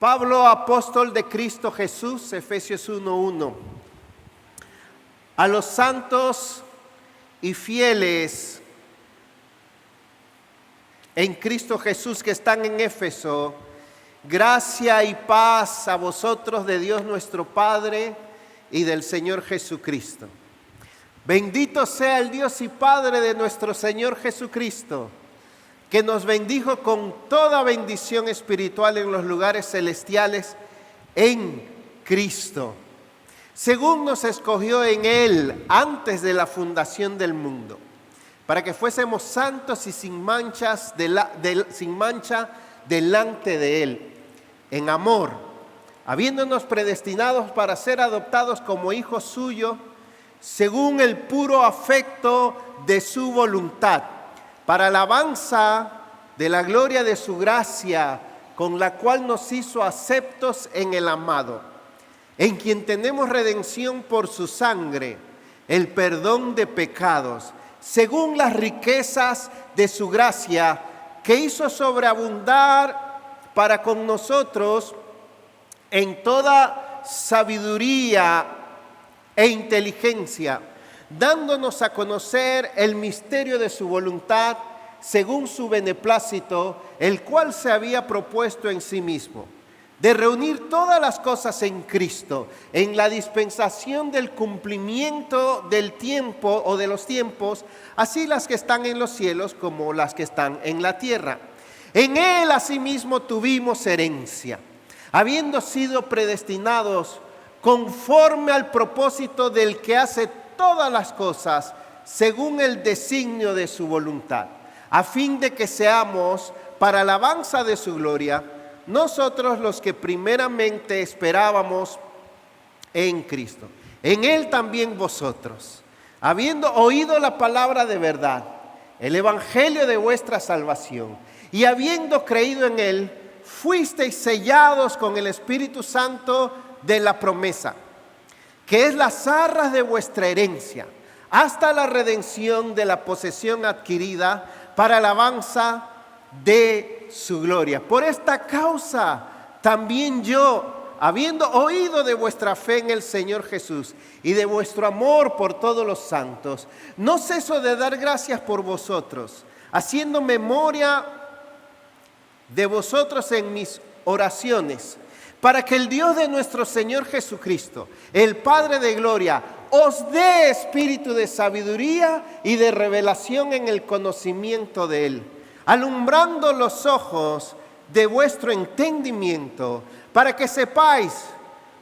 Pablo, apóstol de Cristo Jesús, Efesios 1:1. A los santos y fieles en Cristo Jesús que están en Éfeso, gracia y paz a vosotros de Dios nuestro Padre y del Señor Jesucristo. Bendito sea el Dios y Padre de nuestro Señor Jesucristo, que nos bendijo con toda bendición espiritual en los lugares celestiales en Cristo, según nos escogió en Él antes de la fundación del mundo, para que fuésemos santos y sin mancha delante de Él, en amor, habiéndonos predestinados para ser adoptados como hijos suyos, según el puro afecto de su voluntad, para alabanza de la gloria de su gracia, con la cual nos hizo aceptos en el amado, en quien tenemos redención por su sangre, el perdón de pecados, según las riquezas de su gracia, que hizo sobreabundar para con nosotros en toda sabiduría e inteligencia, dándonos a conocer el misterio de su voluntad, según su beneplácito, el cual se había propuesto en sí mismo, de reunir todas las cosas en Cristo, en la dispensación del cumplimiento del tiempo o de los tiempos, así las que están en los cielos como las que están en la tierra. En Él asimismo tuvimos herencia, habiendo sido predestinados conforme al propósito del que hace todas las cosas según el designio de su voluntad, a fin de que seamos para alabanza de su gloria, nosotros los que primeramente esperábamos en Cristo. En Él también vosotros, habiendo oído la palabra de verdad, el evangelio de vuestra salvación, y habiendo creído en Él, fuisteis sellados con el Espíritu Santo de la promesa, que es las arras de vuestra herencia, hasta la redención de la posesión adquirida para alabanza de su gloria. Por esta causa también yo, habiendo oído de vuestra fe en el Señor Jesús y de vuestro amor por todos los santos, no ceso de dar gracias por vosotros, haciendo memoria de vosotros en mis oraciones, para que el Dios de nuestro Señor Jesucristo, el Padre de gloria, os dé espíritu de sabiduría y de revelación en el conocimiento de Él, alumbrando los ojos de vuestro entendimiento, para que sepáis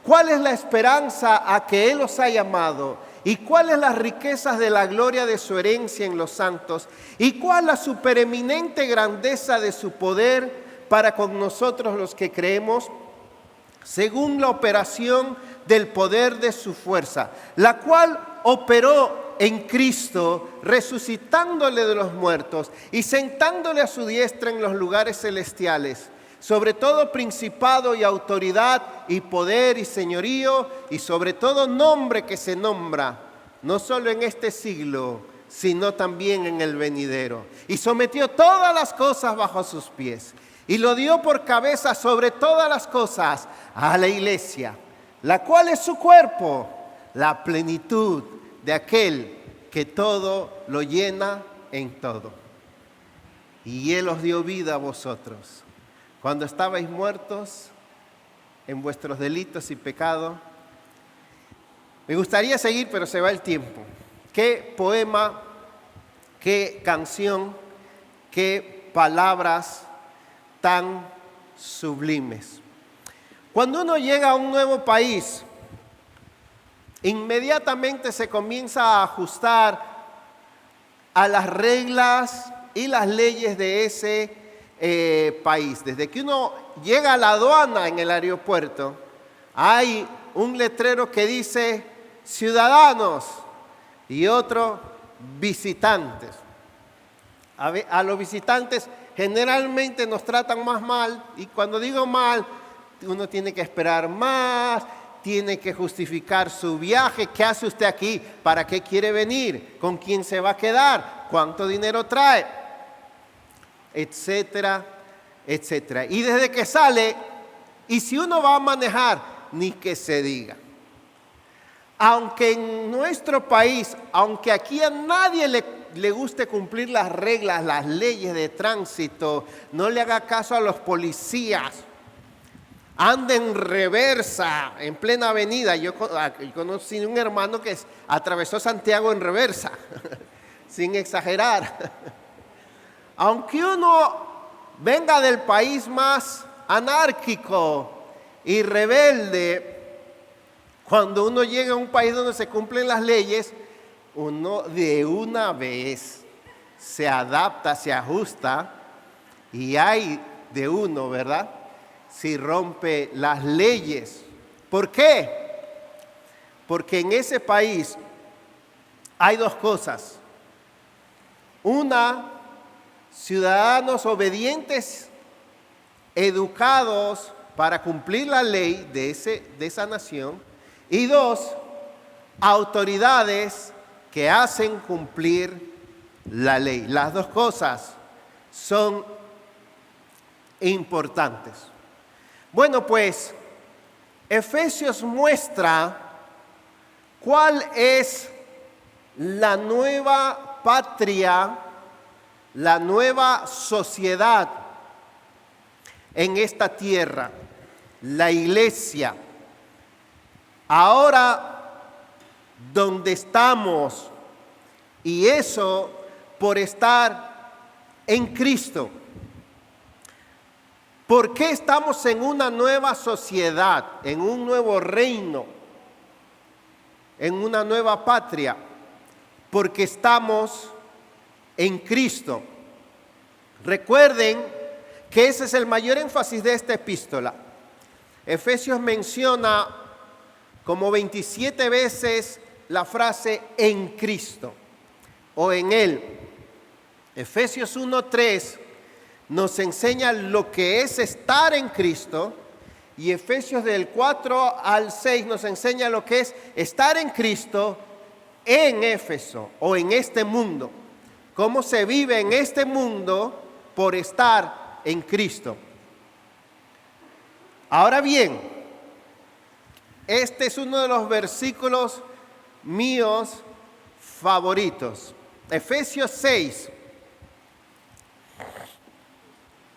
cuál es la esperanza a que Él os ha llamado, y cuáles las riquezas de la gloria de su herencia en los santos, y cuál la supereminente grandeza de su poder para con nosotros los que creemos, según la operación del poder de su fuerza, la cual operó en Cristo, resucitándole de los muertos y sentándole a su diestra en los lugares celestiales, sobre todo principado y autoridad y poder y señorío, y sobre todo nombre que se nombra, no solo en este siglo, sino también en el venidero. Y sometió todas las cosas bajo sus pies, y lo dio por cabeza sobre todas las cosas a la iglesia, la cual es su cuerpo, la plenitud de aquel que todo lo llena en todo. Y Él os dio vida a vosotros, cuando estabais muertos en vuestros delitos y pecados. Me gustaría seguir, pero se va el tiempo. Qué poema, qué canción, qué palabras tan sublimes. Cuando uno llega a un nuevo país, inmediatamente se comienza a ajustar a las reglas y las leyes de ese país. Desde que uno llega a la aduana en el aeropuerto, hay un letrero que dice ciudadanos y otro visitantes. A los visitantes generalmente nos tratan más mal, y cuando digo mal, uno tiene que esperar más, tiene que justificar su viaje. ¿Qué hace usted aquí? ¿Para qué quiere venir? ¿Con quién se va a quedar? ¿Cuánto dinero trae? Etcétera, etcétera. Y desde que sale Y si uno va a manejar, ni que se diga. Aunque en nuestro país, aunque aquí a nadie le guste cumplir las reglas, las leyes de tránsito, no le haga caso a los policías, anda en reversa, en plena avenida. Yo conocí un hermano que atravesó Santiago en reversa, sin exagerar. Aunque uno venga del país más anárquico y rebelde, cuando uno llega a un país donde se cumplen las leyes, uno de una vez se adapta, se ajusta, y hay de uno, ¿verdad?, si rompe las leyes. ¿Por qué? Porque en ese país hay dos cosas. Una, ciudadanos obedientes, educados para cumplir la ley de esa nación. Y dos, autoridades que hacen cumplir la ley. Las dos cosas son importantes. Bueno, pues Efesios muestra cuál es la nueva patria, la nueva sociedad en esta tierra, la iglesia. Ahora, donde estamos, y eso por estar en Cristo. ¿Por qué estamos en una nueva sociedad, en un nuevo reino, en una nueva patria? Porque estamos en Cristo. Recuerden que ese es el mayor énfasis de esta epístola. Efesios menciona como 27 veces la frase en Cristo o en Él. Efesios 1:3 nos enseña lo que es estar en Cristo, y Efesios del 4 al 6 nos enseña lo que es estar en Cristo en Éfeso o en este mundo. Cómo se vive en este mundo por estar en Cristo. Ahora bien, este es uno de los versículos míos favoritos. Efesios 6.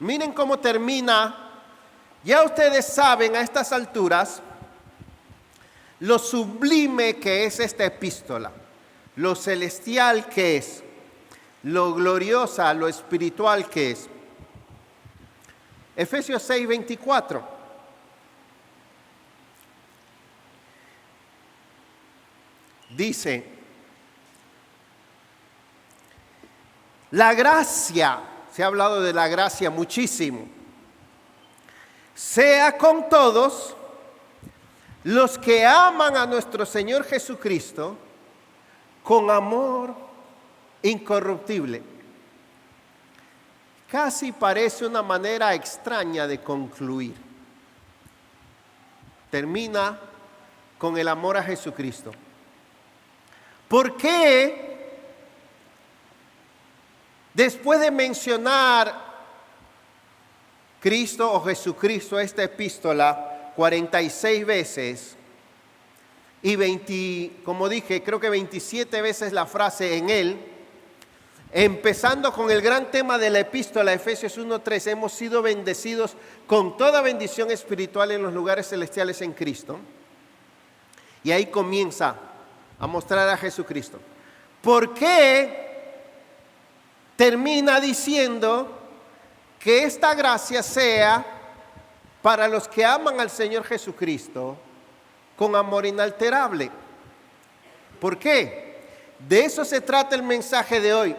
Miren cómo termina. Ya ustedes saben a estas alturas lo sublime que es esta epístola, lo celestial que es, lo gloriosa, lo espiritual que es. Efesios 6:24. Dice, la gracia, se ha hablado de la gracia muchísimo, sea con todos los que aman a nuestro Señor Jesucristo con amor incorruptible. Casi parece una manera extraña de concluir. Termina con el amor a Jesucristo. ¿Por qué después de mencionar Cristo o Jesucristo esta epístola 46 veces y como dije, creo que 27 veces la frase en Él, empezando con el gran tema de la epístola, Efesios 1:3, hemos sido bendecidos con toda bendición espiritual en los lugares celestiales en Cristo? Y ahí comienza a mostrar a Jesucristo. ¿Por qué termina diciendo que esta gracia sea para los que aman al Señor Jesucristo con amor inalterable? ¿Por qué? De eso se trata el mensaje de hoy,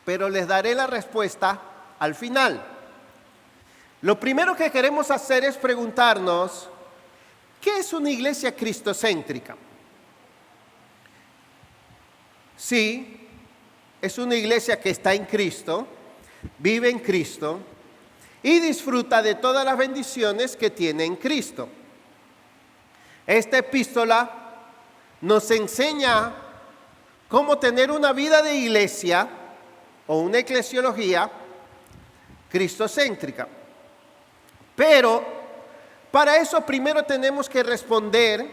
pero les daré la respuesta al final. Lo primero que queremos hacer es preguntarnos, ¿qué es una iglesia cristocéntrica? Sí, es una iglesia que está en Cristo, vive en Cristo y disfruta de todas las bendiciones que tiene en Cristo. Esta epístola nos enseña cómo tener una vida de iglesia o una eclesiología cristocéntrica. Pero Para eso primero tenemos que responder,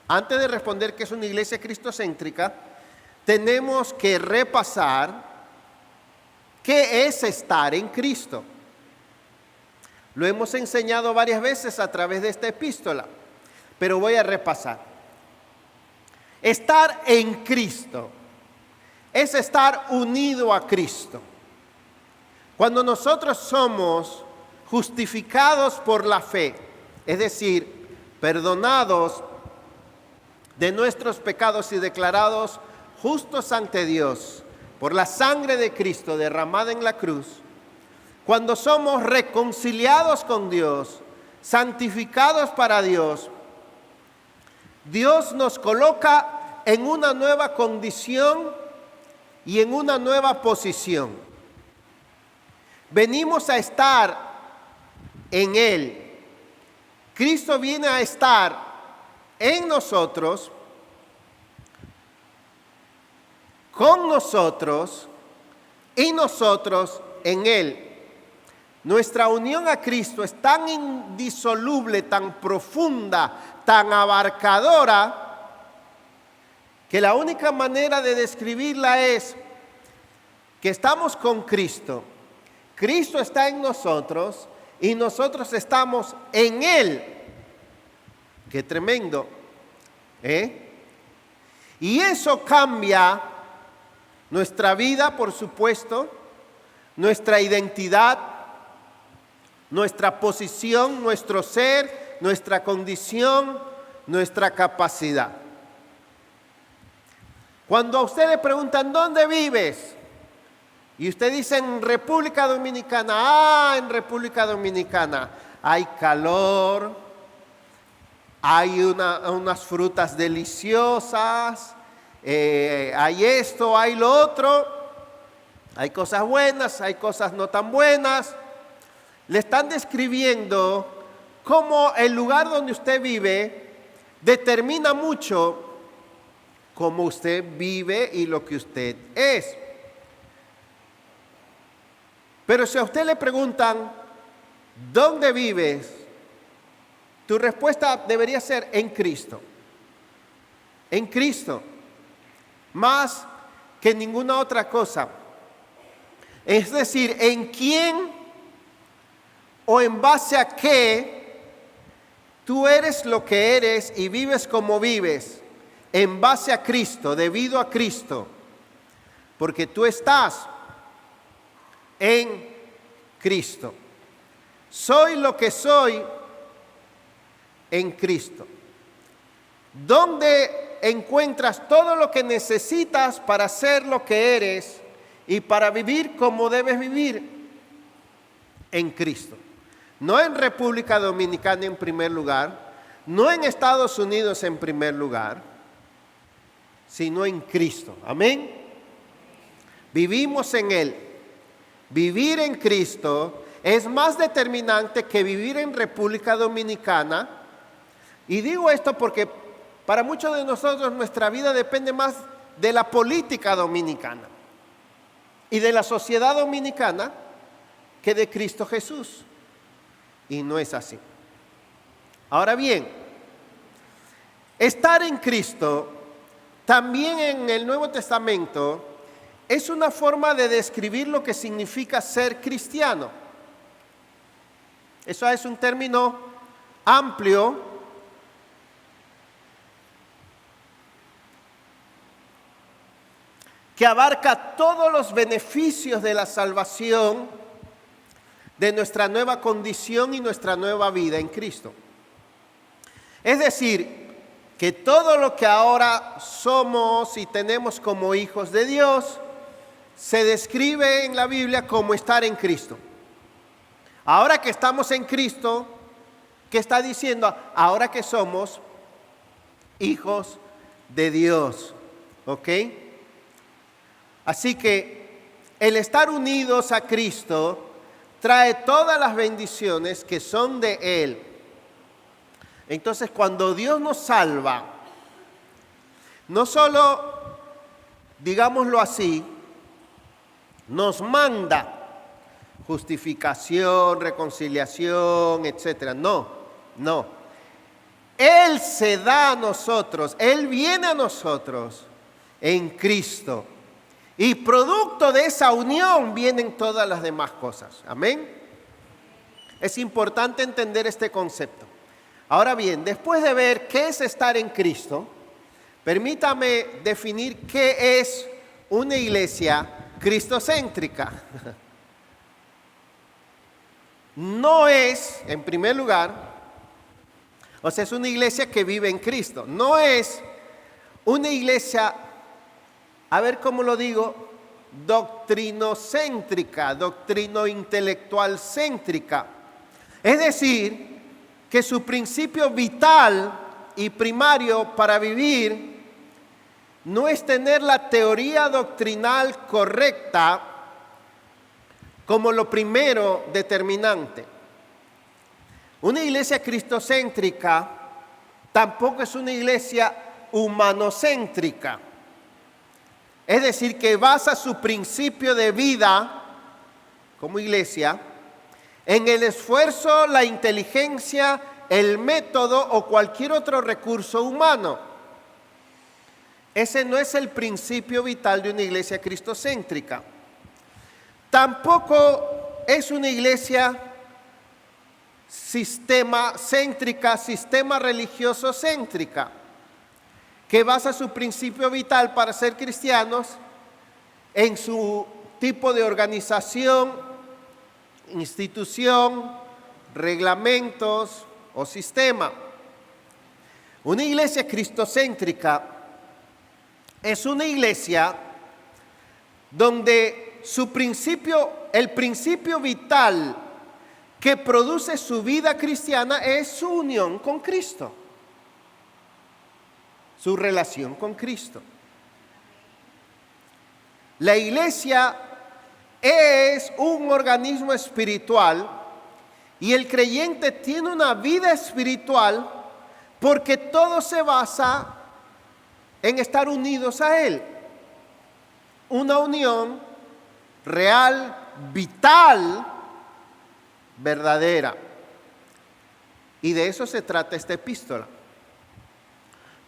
antes de responder que es una iglesia cristocéntrica, tenemos que repasar qué es estar en Cristo. Lo hemos enseñado varias veces a través de esta epístola, pero voy a repasar. Estar en Cristo es estar unido a Cristo. Cuando nosotros somos justificados por la fe, es decir, perdonados de nuestros pecados y declarados justos ante Dios por la sangre de Cristo derramada en la cruz, cuando somos reconciliados con Dios, santificados para Dios, Dios nos coloca en una nueva condición y en una nueva posición. Venimos a estar en Él. Cristo viene a estar en nosotros, con nosotros y nosotros en Él. Nuestra unión a Cristo es tan indisoluble, tan profunda, tan abarcadora, que la única manera de describirla es que estamos con Cristo. Cristo está en nosotros y nosotros estamos en Él. ¡Qué tremendo! Y eso cambia nuestra vida, por supuesto, nuestra identidad, nuestra posición, nuestro ser, nuestra condición, nuestra capacidad. Cuando a usted le preguntan, ¿dónde vives? Y usted dice, en República Dominicana. En República Dominicana hay calor, hay unas frutas deliciosas, hay esto, hay lo otro, hay cosas buenas, hay cosas no tan buenas. Le están describiendo cómo el lugar donde usted vive determina mucho cómo usted vive y lo que usted es. Pero si a usted le preguntan, ¿dónde vives? Tu respuesta debería ser en Cristo. En Cristo. Más que ninguna otra cosa. Es decir, ¿en quién o en base a qué tú eres lo que eres y vives como vives? En base a Cristo, debido a Cristo. Porque tú estás en Cristo. Soy lo que soy en Cristo. ¿Dónde encuentras todo lo que necesitas para ser lo que eres y para vivir como debes vivir? En Cristo. No en República Dominicana en primer lugar, no en Estados Unidos en primer lugar, sino en Cristo. Amén. Vivimos en Él. Vivir en Cristo es más determinante que vivir en República Dominicana. Y digo esto porque para muchos de nosotros nuestra vida depende más de la política dominicana y de la sociedad dominicana que de Cristo Jesús. Y no es así. Ahora bien, estar en Cristo también en el Nuevo Testamento es una forma de describir lo que significa ser cristiano. Eso es un término amplio que abarca todos los beneficios de la salvación, de nuestra nueva condición y nuestra nueva vida en Cristo. Es decir, que todo lo que ahora somos y tenemos como hijos de Dios se describe en la Biblia como estar en Cristo. Ahora que estamos en Cristo, ¿qué está diciendo? Ahora que somos hijos de Dios. ¿Ok? Así que el estar unidos a Cristo trae todas las bendiciones que son de Él. Entonces, cuando Dios nos salva, no solo, digámoslo así, nos manda justificación, reconciliación, etcétera. No, No. Él se da a nosotros, Él viene a nosotros en Cristo. Y producto de esa unión vienen todas las demás cosas. Amén. Es importante entender este concepto. Ahora bien, después de ver qué es estar en Cristo, permítame definir qué es una iglesia cristocéntrica. No es, en primer lugar, o sea, es una iglesia que vive en Cristo. No es una iglesia, a ver cómo lo digo, doctrinocéntrica, doctrino intelectual céntrica. Es decir, que su principio vital y primario para vivir no es tener la teoría doctrinal correcta como lo primero determinante. Una iglesia cristocéntrica tampoco es una iglesia humanocéntrica. Es decir, que basa su principio de vida como iglesia en el esfuerzo, la inteligencia, el método o cualquier otro recurso humano. Ese no es el principio vital de una iglesia cristocéntrica. Tampoco es una iglesia sistema céntrica, sistema religioso céntrica, que basa su principio vital para ser cristianos en su tipo de organización, institución, reglamentos o sistema. Una iglesia cristocéntrica es una iglesia donde el principio vital que produce su vida cristiana es su unión con Cristo, su relación con Cristo. La iglesia es un organismo espiritual y el creyente tiene una vida espiritual porque todo se basa en estar unidos a Él. Una unión real, vital, verdadera. Y de eso se trata esta epístola.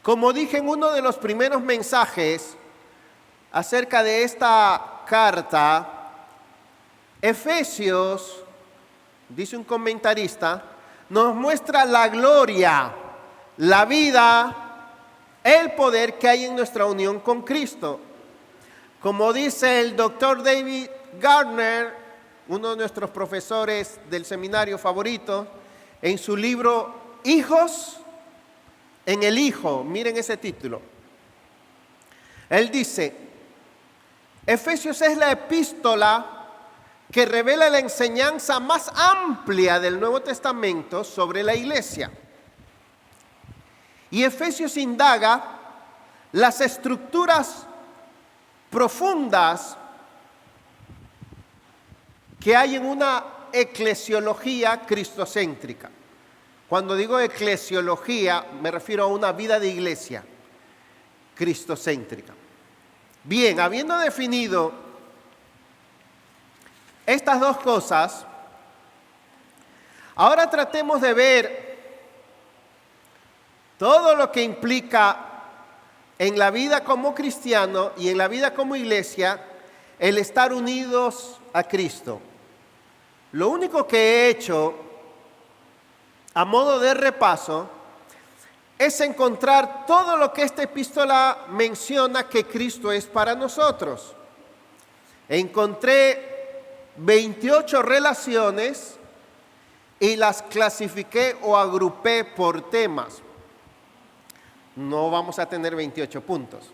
Como dije en uno de los primeros mensajes acerca de esta carta, Efesios, dice un comentarista, nos muestra la gloria, la vida, el poder que hay en nuestra unión con Cristo. Como dice el doctor David Gardner, uno de nuestros profesores del seminario favorito, en su libro Hijos en el Hijo, miren ese título. Él dice, Efesios es la epístola que revela la enseñanza más amplia del Nuevo Testamento sobre la iglesia. Y Efesios indaga las estructuras profundas que hay en una eclesiología cristocéntrica. Cuando digo eclesiología, me refiero a una vida de iglesia cristocéntrica. Bien, habiendo definido estas dos cosas, ahora tratemos de ver todo lo que implica en la vida como cristiano y en la vida como iglesia el estar unidos a Cristo. Lo único que he hecho a modo de repaso es encontrar todo lo que esta epístola menciona que Cristo es para nosotros. Encontré 28 relaciones y las clasifiqué o agrupé por temas. No vamos a tener 28 puntos,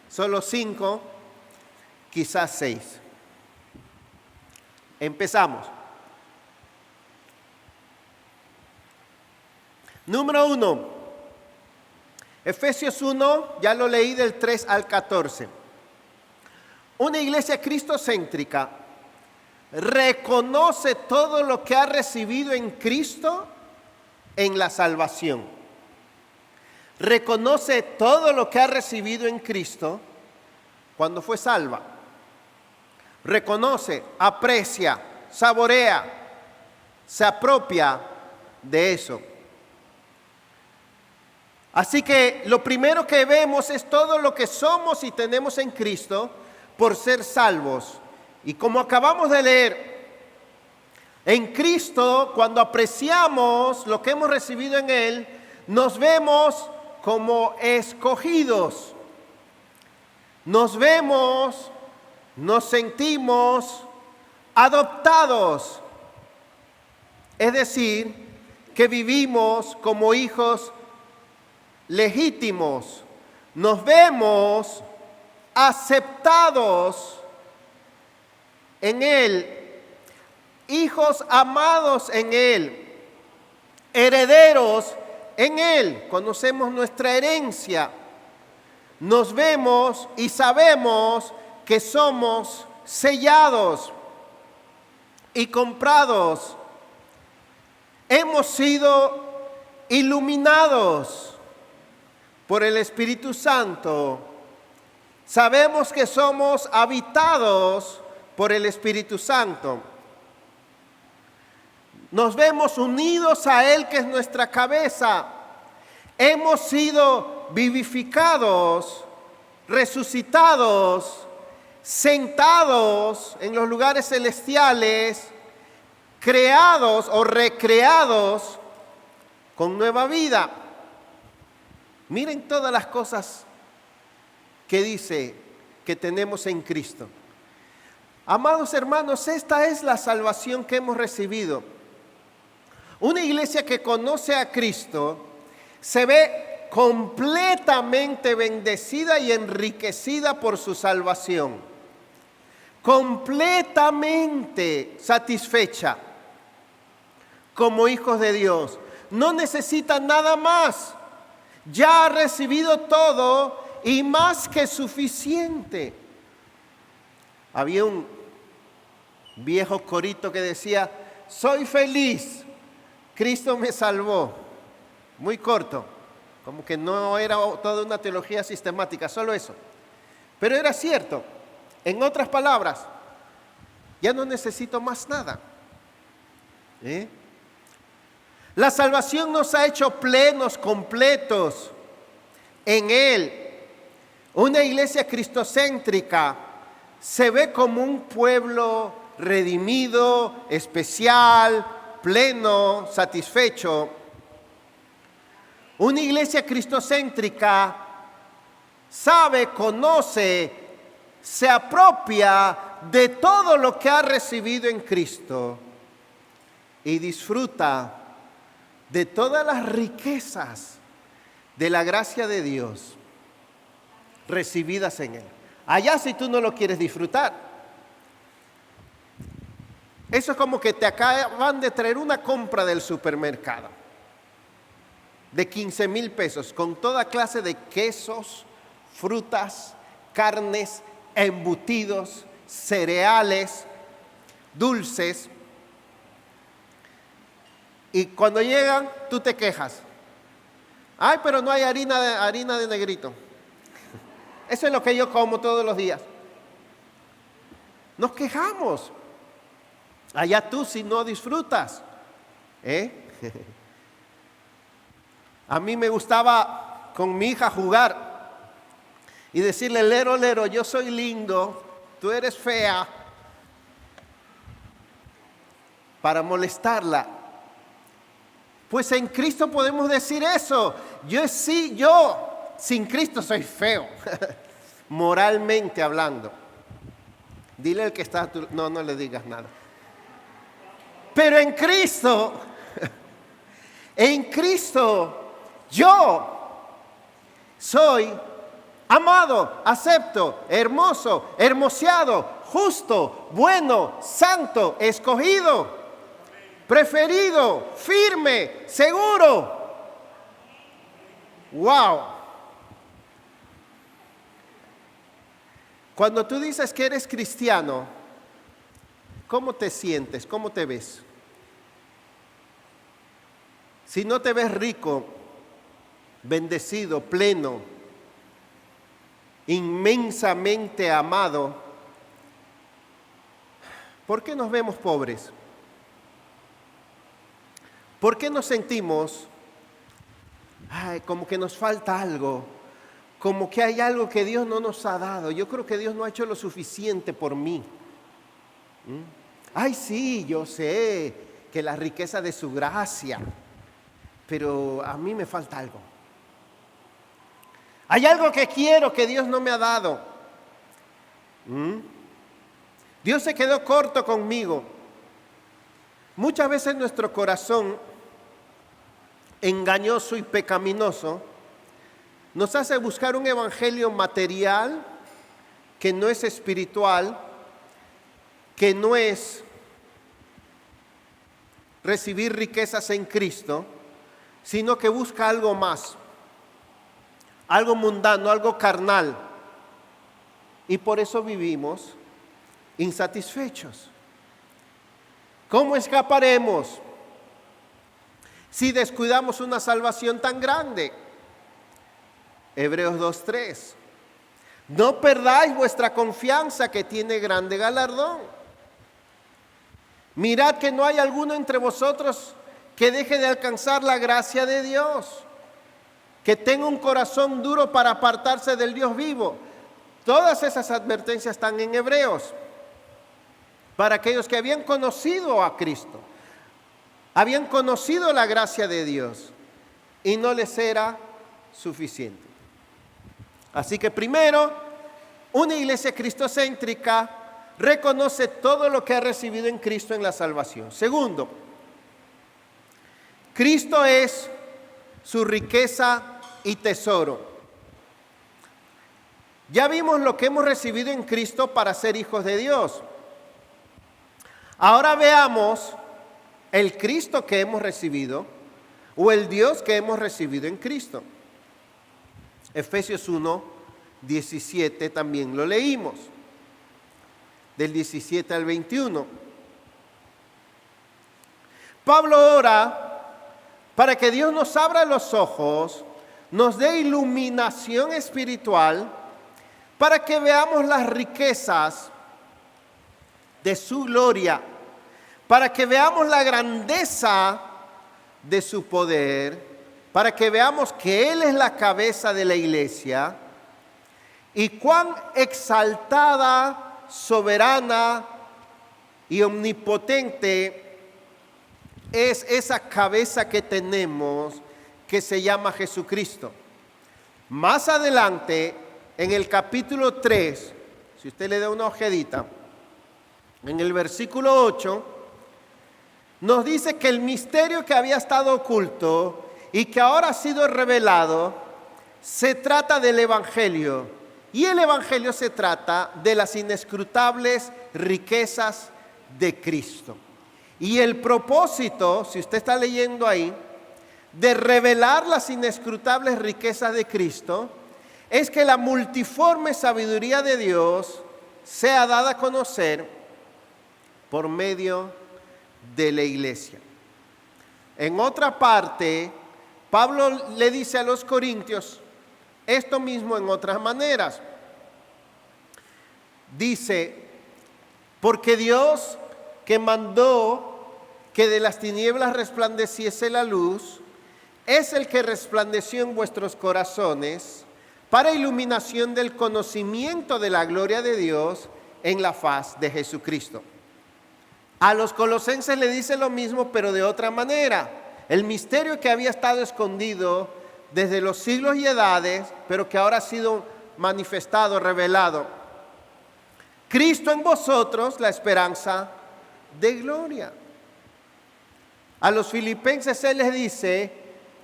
solo 5, quizás 6. Empezamos. Número 1, Efesios 1, ya lo leí del 3 al 14. Una iglesia cristocéntrica reconoce todo lo que ha recibido en Cristo en la salvación. Reconoce todo lo que ha recibido en Cristo cuando fue salva. Reconoce, aprecia, saborea, se apropia de eso. Así que lo primero que vemos es todo lo que somos y tenemos en Cristo por ser salvos. Y como acabamos de leer, en Cristo, cuando apreciamos lo que hemos recibido en Él, nos vemos como escogidos. Nos vemos, nos sentimos adoptados. Es decir, que vivimos como hijos legítimos. Nos vemos aceptados en Él, hijos amados en Él, herederos en Él. Conocemos nuestra herencia. Nos vemos y sabemos que somos sellados y comprados. Hemos sido iluminados por el Espíritu Santo. Sabemos que somos habitados por el Espíritu Santo. Nos vemos unidos a Él, que es nuestra cabeza. Hemos sido vivificados, resucitados, sentados en los lugares celestiales, creados o recreados con nueva vida. Miren todas las cosas que dice que tenemos en Cristo. Amados hermanos, esta es la salvación que hemos recibido. Una iglesia que conoce a Cristo se ve completamente bendecida y enriquecida por su salvación. Completamente satisfecha como hijos de Dios. No necesita nada más. Ya ha recibido todo y más que suficiente. Había un viejo corito que decía: soy feliz, Cristo me salvó. Muy corto, como que no era toda una teología sistemática, solo eso. Pero era cierto. En otras palabras, ya no necesito más nada. La salvación nos ha hecho plenos, completos en Él. Una iglesia cristocéntrica se ve como un pueblo redimido, especial, pleno, satisfecho. Una iglesia cristocéntrica sabe, conoce, se apropia de todo lo que ha recibido en Cristo y disfruta de todas las riquezas de la gracia de Dios recibidas en Él. Allá si tú no lo quieres disfrutar. Eso es como que te acaban de traer una compra del supermercado de 15,000 pesos con toda clase de quesos, frutas, carnes, embutidos, cereales, dulces. Y cuando llegan, tú te quejas. Ay, pero no hay harina de negrito. Eso es lo que yo como todos los días. Nos quejamos. Allá tú si no disfrutas. A mí me gustaba con mi hija jugar y decirle: lero, lero, yo soy lindo, tú eres fea, para molestarla. Pues en Cristo podemos decir eso. Yo sin Cristo soy feo, moralmente hablando. Dile al que está a tu... No le digas nada. Pero en Cristo, yo soy amado, acepto, hermoso, hermoseado, justo, bueno, santo, escogido, preferido, firme, seguro. ¡Wow! Cuando tú dices que eres cristiano, ¿cómo te sientes? ¿Cómo te ves? Si no te ves rico, bendecido, pleno, inmensamente amado, ¿por qué nos vemos pobres? ¿Por qué nos sentimos como que nos falta algo, como que hay algo que Dios no nos ha dado. Yo creo que Dios no ha hecho lo suficiente por mí. Sí, yo sé que la riqueza de su gracia, pero a mí me falta algo. Hay algo que quiero que Dios no me ha dado. Dios se quedó corto conmigo. Muchas veces nuestro corazón engañoso y pecaminoso nos hace buscar un evangelio material que no es espiritual, que no es recibir riquezas en Cristo, sino que busca algo más, algo mundano, algo carnal. Y por eso vivimos insatisfechos. ¿Cómo escaparemos si descuidamos una salvación tan grande? Hebreos 2:3. No perdáis vuestra confianza, que tiene grande galardón. Mirad que no hay alguno entre vosotros que deje de alcanzar la gracia de Dios, que tenga un corazón duro para apartarse del Dios vivo. Todas esas advertencias están en Hebreos, para aquellos que habían conocido a Cristo, habían conocido la gracia de Dios y no les era suficiente. Así que primero, una iglesia cristocéntrica reconoce todo lo que ha recibido en Cristo en la salvación. Segundo, Cristo es su riqueza y tesoro. Ya vimos lo que hemos recibido en Cristo para ser hijos de Dios. Ahora veamos el Cristo que hemos recibido o el Dios que hemos recibido en Cristo. Efesios 1:17 también lo leímos, del 17 al 21. Pablo ora para que Dios nos abra los ojos, nos dé iluminación espiritual, para que veamos las riquezas de su gloria, para que veamos la grandeza de su poder, para que veamos que Él es la cabeza de la iglesia y cuán exaltada, soberana y omnipotente es esa cabeza que tenemos, que se llama Jesucristo. Más adelante, en el capítulo 3, si usted le da una ojedita, en el versículo 8, nos dice que el misterio que había estado oculto y que ahora ha sido revelado, se trata del Evangelio. Y el Evangelio se trata de las inescrutables riquezas de Cristo. Y el propósito, si usted está leyendo ahí, de revelar las inescrutables riquezas de Cristo, es que la multiforme sabiduría de Dios sea dada a conocer por medio de la iglesia. En otra parte, Pablo le dice a los corintios esto mismo en otras maneras. Dice, porque Dios, que mandó que de las tinieblas resplandeciese la luz, es el que resplandeció en vuestros corazones para iluminación del conocimiento de la gloria de Dios en la faz de Jesucristo. A los colosenses le dice lo mismo, pero de otra manera. El misterio que había estado escondido desde los siglos y edades, pero que ahora ha sido manifestado, revelado. Cristo en vosotros, la esperanza de gloria. A los filipenses Él les dice,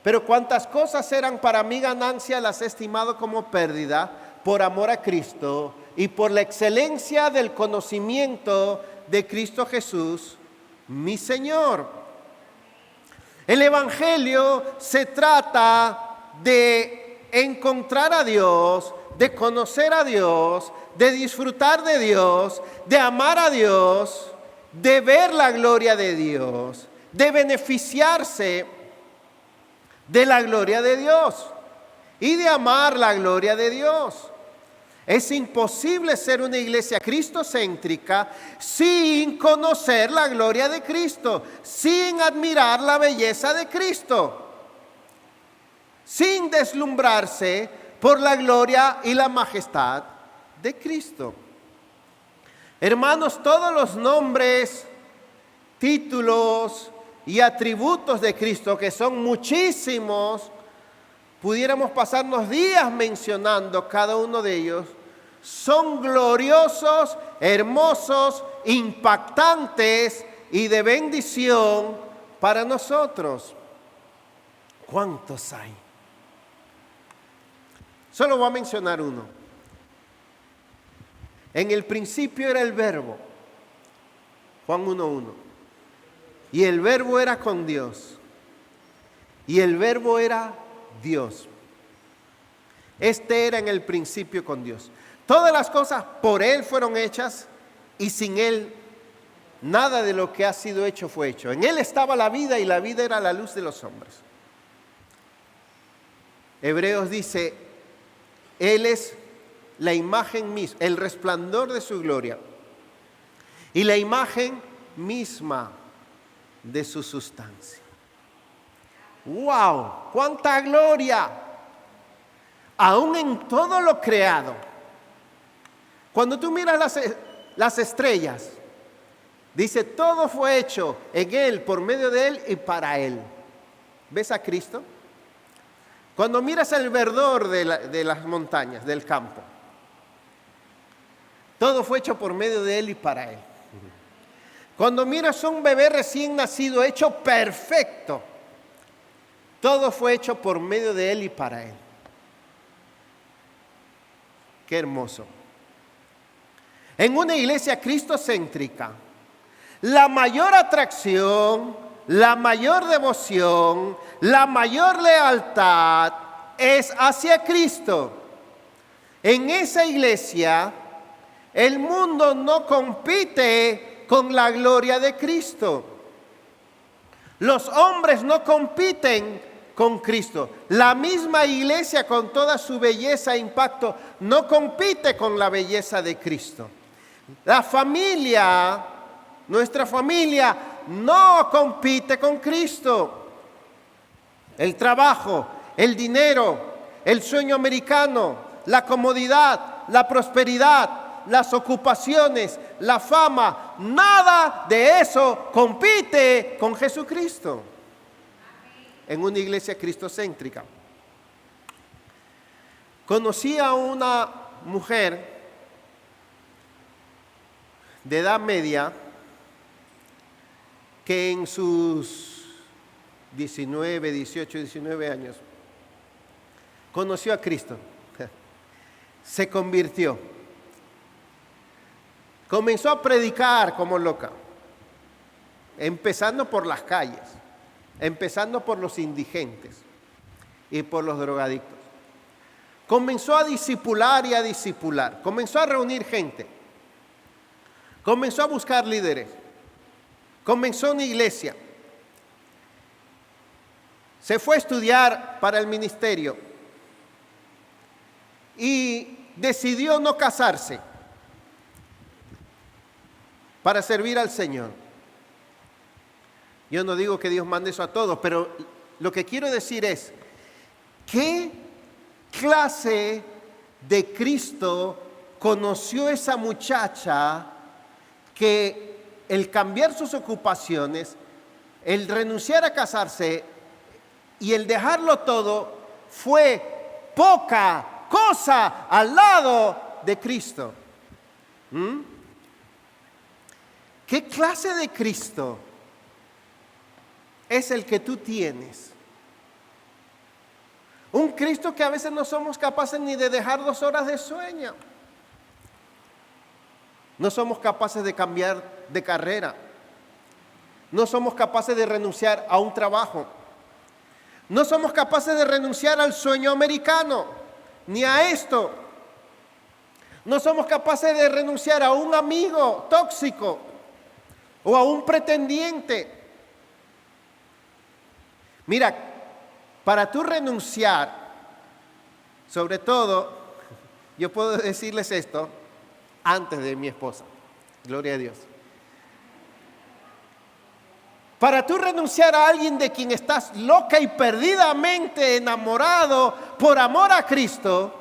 pero cuantas cosas eran para mí ganancia, las he estimado como pérdida por amor a Cristo y por la excelencia del conocimiento de Cristo Jesús, mi Señor. El Evangelio se trata de encontrar a Dios, de conocer a Dios, de disfrutar de Dios, de amar a Dios, de ver la gloria de Dios, de beneficiarse de la gloria de Dios y de amar la gloria de Dios. Es imposible ser una iglesia cristocéntrica sin conocer la gloria de Cristo, sin admirar la belleza de Cristo. sin deslumbrarse por la gloria y la majestad de Cristo. Hermanos, todos los nombres, títulos y atributos de Cristo, que son muchísimos, pudiéramos pasarnos días mencionando cada uno de ellos, son gloriosos, hermosos, impactantes y de bendición para nosotros. ¿Cuántos hay? Solo voy a mencionar uno. En el principio era el Verbo, Juan 1:1. Y el Verbo era con Dios. Y el Verbo era Dios. Este era en el principio con Dios. Todas las cosas por Él fueron hechas y sin Él nada de lo que ha sido hecho fue hecho. En Él estaba la vida y la vida era la luz de los hombres. Hebreos dice, Él es la imagen misma, el resplandor de su gloria y la imagen misma de su sustancia. ¡Wow! ¡Cuánta gloria! Aún en todo lo creado. Cuando tú miras las estrellas, dice, todo fue hecho en Él, por medio de Él y para Él. ¿Ves a Cristo? Cuando miras el verdor de las montañas, del campo, todo fue hecho por medio de Él y para Él. Cuando miras un bebé recién nacido, hecho perfecto, todo fue hecho por medio de Él y para Él. Qué hermoso. En una iglesia cristocéntrica, la mayor atracción, la mayor devoción, la mayor lealtad es hacia Cristo. En esa iglesia, el mundo no compite con la gloria de Cristo. Los hombres no compiten con Cristo. La misma iglesia, con toda su belleza e impacto, no compite con la belleza de Cristo. La familia, nuestra familia, no compite con Cristo. El trabajo, el dinero, el sueño americano, la comodidad, la prosperidad, las ocupaciones, la fama, nada de eso compite con Jesucristo. En una iglesia cristocéntrica. Conocí a una mujer de edad media que en sus 19 años conoció a Cristo, se convirtió, comenzó a predicar como loca, empezando por las calles, empezando por los indigentes y por los drogadictos. Comenzó a discipular y a discipular, comenzó a reunir gente, comenzó a buscar líderes, comenzó una iglesia, se fue a estudiar para el ministerio y decidió no casarse para servir al Señor. Yo no digo que Dios mande eso a todos, pero lo que quiero decir es, ¿qué clase de Cristo conoció esa muchacha que el cambiar sus ocupaciones, el renunciar a casarse y el dejarlo todo fue poca cosa al lado de Cristo? ¿Qué clase de Cristo es el que tú tienes? Un Cristo que a veces no somos capaces ni de dejar 2 horas de sueño. No somos capaces de cambiar de carrera. No somos capaces de renunciar a un trabajo. No somos capaces de renunciar al sueño americano, ni a esto. No somos capaces de renunciar a un amigo tóxico o a un pretendiente. Mira, para tú renunciar, sobre todo, yo puedo decirles esto antes de mi esposa, gloria a Dios. Para tú renunciar a alguien de quien estás loca y perdidamente enamorado por amor a Cristo,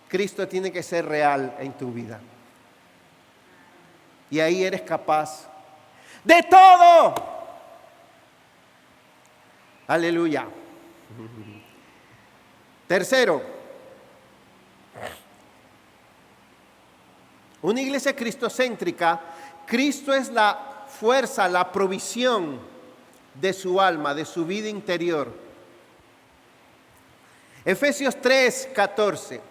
Cristo tiene que ser real en tu vida. Y ahí eres capaz de todo. Aleluya. Tercero, una iglesia cristocéntrica, Cristo es la fuerza, la provisión de su alma, de su vida interior. Efesios 3:14.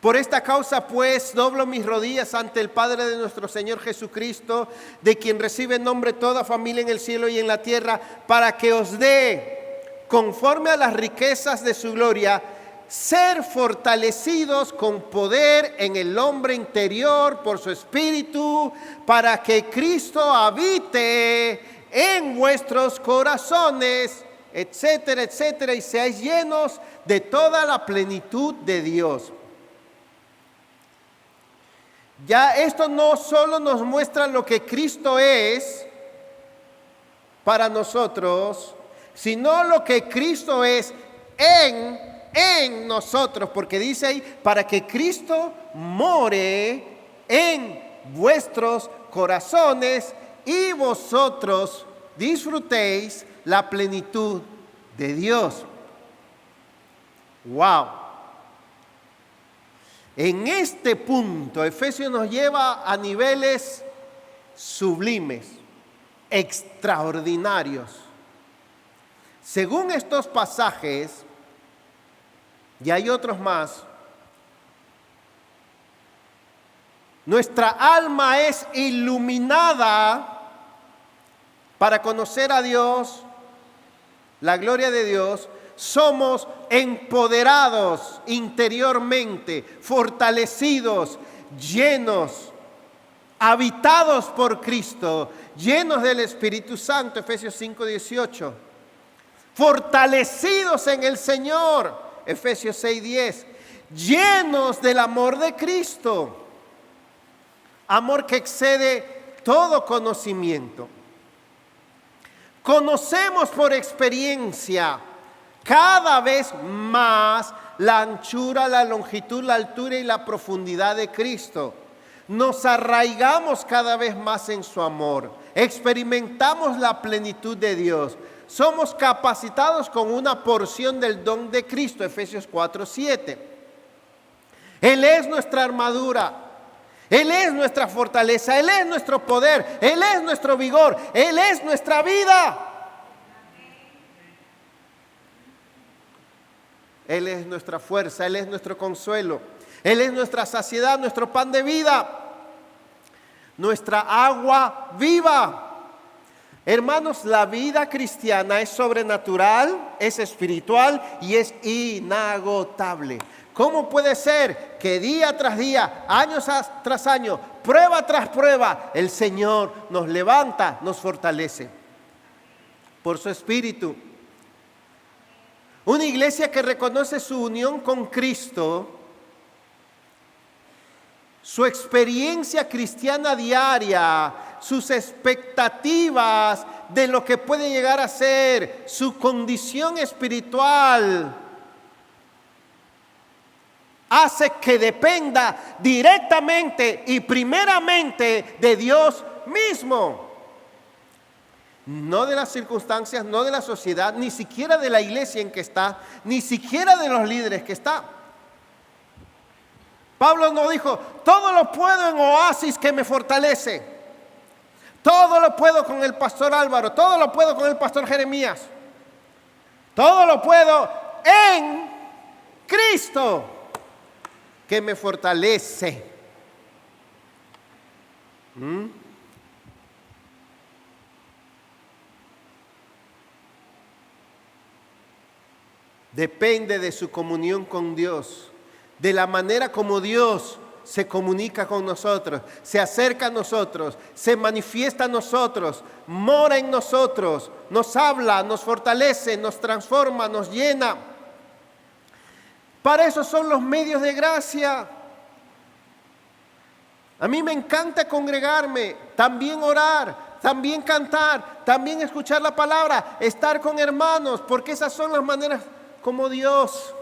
Por esta causa, pues, doblo mis rodillas ante el Padre de nuestro Señor Jesucristo, de quien recibe nombre toda familia en el cielo y en la tierra, para que os dé, conforme a las riquezas de su gloria, ser fortalecidos con poder en el hombre interior por su Espíritu, para que Cristo habite en vuestros corazones, etcétera, etcétera, y seáis llenos de toda la plenitud de Dios. Ya esto no solo nos muestra lo que Cristo es para nosotros, sino lo que Cristo es en nosotros, porque dice ahí, para que Cristo more en vuestros corazones y vosotros disfrutéis la plenitud de Dios. ¡Wow! En este punto, Efesios nos lleva a niveles sublimes, extraordinarios. Según estos pasajes, y hay otros más, nuestra alma es iluminada para conocer a Dios, la gloria de Dios. Somos empoderados interiormente, fortalecidos, llenos, habitados por Cristo, llenos del Espíritu Santo, Efesios 5:18. Fortalecidos en el Señor, Efesios 6:10. Llenos del amor de Cristo, amor que excede todo conocimiento. Conocemos por experiencia cada vez más la anchura, la longitud, la altura y la profundidad de Cristo. Nos arraigamos cada vez más en su amor. Experimentamos la plenitud de Dios. Somos capacitados con una porción del don de Cristo, Efesios 4:7. Él es nuestra armadura. Él es nuestra fortaleza. Él es nuestro poder. Él es nuestro vigor. Él es nuestra vida. Él es nuestra fuerza, Él es nuestro consuelo, Él es nuestra saciedad, nuestro pan de vida, nuestra agua viva. Hermanos, la vida cristiana es sobrenatural, es espiritual y es inagotable. ¿Cómo puede ser que día tras día, año tras año, prueba tras prueba, el Señor nos levanta, nos fortalece por su Espíritu? Una iglesia que reconoce su unión con Cristo, su experiencia cristiana diaria, sus expectativas de lo que puede llegar a ser su condición espiritual, hace que dependa directamente y primeramente de Dios mismo. No de las circunstancias, no de la sociedad, ni siquiera de la iglesia en que está, ni siquiera de los líderes que está. Pablo no dijo, todo lo puedo en Oasis que me fortalece. Todo lo puedo con el pastor Álvaro, todo lo puedo con el pastor Jeremías. Todo lo puedo en Cristo que me fortalece. Depende de su comunión con Dios, de la manera como Dios se comunica con nosotros, se acerca a nosotros, se manifiesta a nosotros, mora en nosotros, nos habla, nos fortalece, nos transforma, nos llena. Para eso son los medios de gracia. A mí me encanta congregarme, también orar, también cantar, también escuchar la palabra, estar con hermanos, porque esas son las maneras como Dios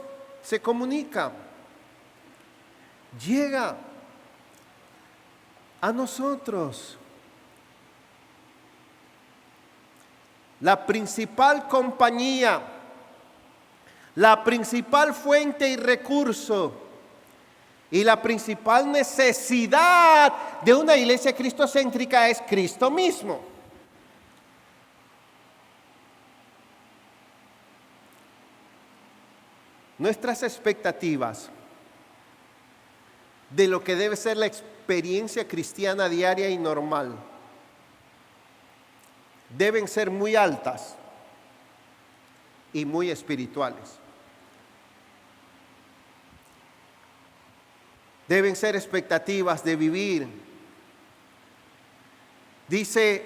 se comunica. Llega a nosotros. La principal compañía, la principal fuente y recurso y la principal necesidad de una iglesia cristocéntrica es Cristo mismo. Nuestras expectativas de lo que debe ser la experiencia cristiana diaria y normal deben ser muy altas y muy espirituales. Deben ser expectativas de vivir. Dice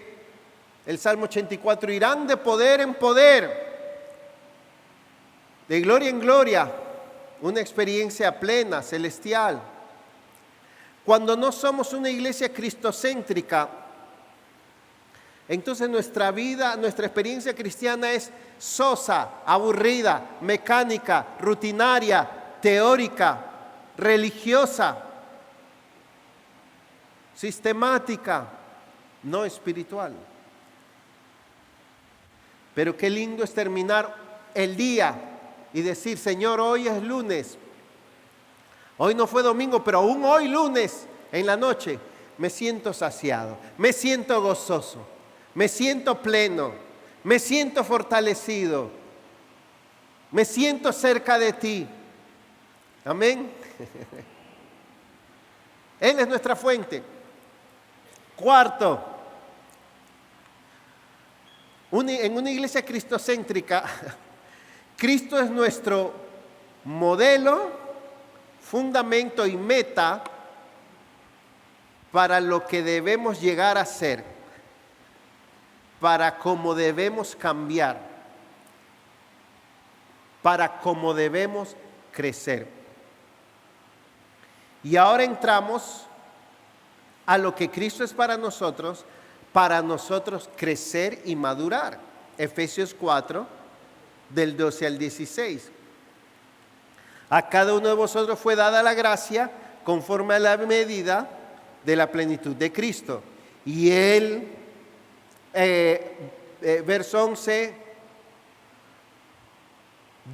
el Salmo 84, irán de poder en poder, de gloria en gloria, una experiencia plena, celestial. Cuando no somos una iglesia cristocéntrica, entonces nuestra vida, nuestra experiencia cristiana es sosa, aburrida, mecánica, rutinaria, teórica, religiosa, sistemática, no espiritual. Pero qué lindo es terminar el día y decir, Señor, hoy es lunes. Hoy no fue domingo, pero aún hoy lunes en la noche me siento saciado, me siento gozoso, me siento pleno, me siento fortalecido, me siento cerca de ti. Amén. Él es nuestra fuente. Cuarto, en una iglesia cristocéntrica, Cristo es nuestro modelo, fundamento y meta para lo que debemos llegar a ser, para cómo debemos cambiar, para cómo debemos crecer. Y ahora entramos a lo que Cristo es para nosotros crecer y madurar. Efesios 4, del 12 al 16. A cada uno de vosotros fue dada la gracia conforme a la medida de la plenitud de Cristo. Y Él, verso 11,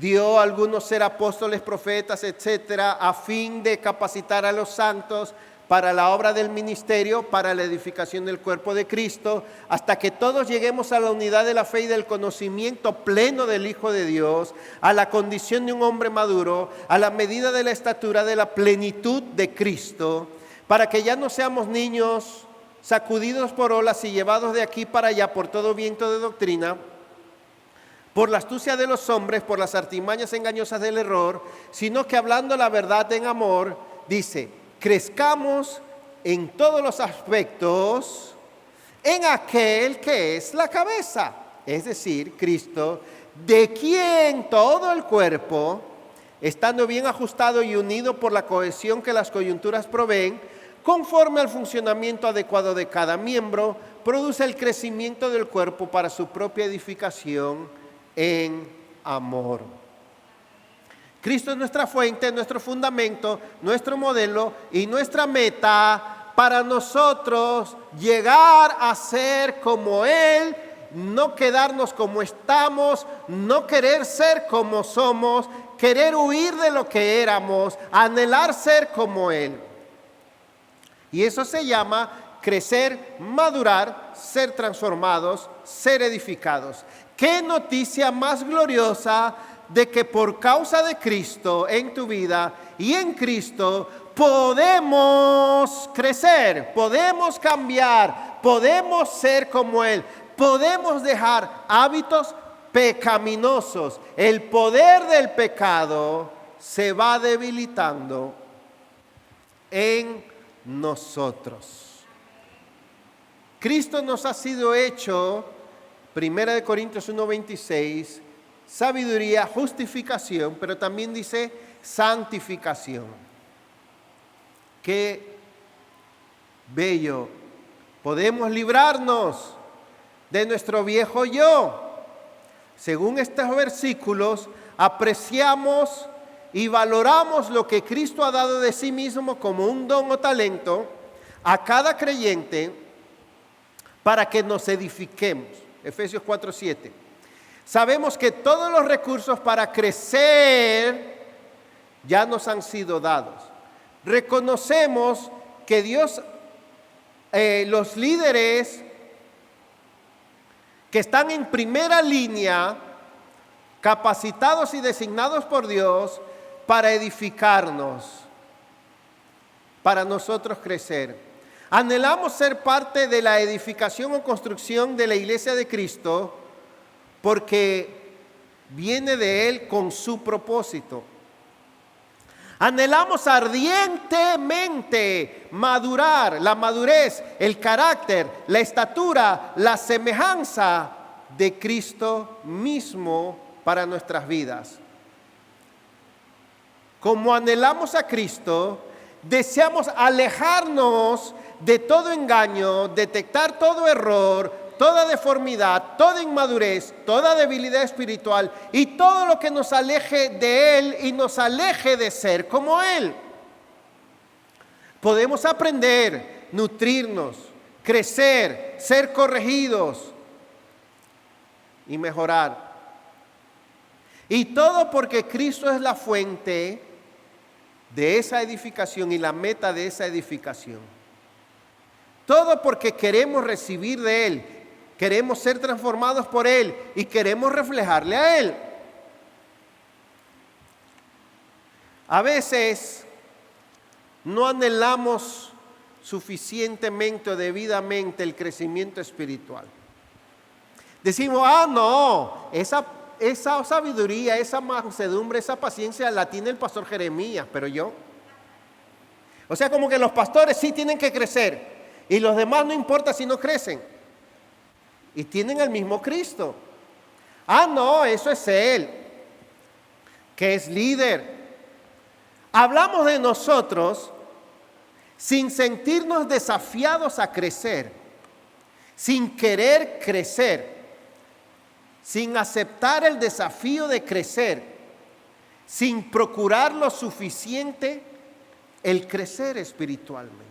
dio a algunos ser apóstoles, profetas, etcétera, a fin de capacitar a los santos para la obra del ministerio, para la edificación del cuerpo de Cristo, hasta que todos lleguemos a la unidad de la fe y del conocimiento pleno del Hijo de Dios, a la condición de un hombre maduro, a la medida de la estatura de la plenitud de Cristo, para que ya no seamos niños sacudidos por olas y llevados de aquí para allá por todo viento de doctrina, por la astucia de los hombres, por las artimañas engañosas del error, sino que hablando la verdad en amor, dice, crezcamos en todos los aspectos en aquel que es la cabeza, es decir, Cristo, de quien todo el cuerpo, estando bien ajustado y unido por la cohesión que las coyunturas proveen, conforme al funcionamiento adecuado de cada miembro, produce el crecimiento del cuerpo para su propia edificación en amor. Cristo es nuestra fuente, nuestro fundamento, nuestro modelo y nuestra meta para nosotros llegar a ser como Él, no quedarnos como estamos, no querer ser como somos, querer huir de lo que éramos, anhelar ser como Él. Y eso se llama crecer, madurar, ser transformados, ser edificados. ¿Qué noticia más gloriosa de que por causa de Cristo en tu vida y en Cristo podemos crecer, podemos cambiar, podemos ser como Él, podemos dejar hábitos pecaminosos? El poder del pecado se va debilitando en nosotros. Cristo nos ha sido hecho, 1 Corintios 1:26, sabiduría, justificación, pero también dice santificación. Que bello. Podemos librarnos de nuestro viejo yo. Según estos versículos, apreciamos y valoramos lo que Cristo ha dado de sí mismo como un don o talento a cada creyente para que nos edifiquemos. Efesios 4:7. Sabemos que todos los recursos para crecer ya nos han sido dados. Reconocemos que Dios, los líderes que están en primera línea, capacitados y designados por Dios para edificarnos, para nosotros crecer. Anhelamos ser parte de la edificación o construcción de la iglesia de Cristo porque viene de Él con su propósito. Anhelamos ardientemente madurar, la madurez, el carácter, la estatura, la semejanza de Cristo mismo para nuestras vidas. Como anhelamos a Cristo, deseamos alejarnos de todo engaño, detectar todo error, toda deformidad, toda inmadurez, toda debilidad espiritual y todo lo que nos aleje de Él y nos aleje de ser como Él. Podemos aprender, nutrirnos, crecer, ser corregidos y mejorar. Y todo porque Cristo es la fuente de esa edificación y la meta de esa edificación. Todo porque queremos recibir de Él. Queremos ser transformados por Él y queremos reflejarle a Él. A veces no anhelamos suficientemente o debidamente el crecimiento espiritual. Decimos, no, esa sabiduría, esa mansedumbre, esa paciencia la tiene el pastor Jeremías, pero yo. O sea, como que los pastores sí tienen que crecer y los demás no importa si no crecen. Y tienen el mismo Cristo. No, eso es Él, que es líder. Hablamos de nosotros sin sentirnos desafiados a crecer, sin querer crecer, sin aceptar el desafío de crecer, sin procurar lo suficiente el crecer espiritualmente.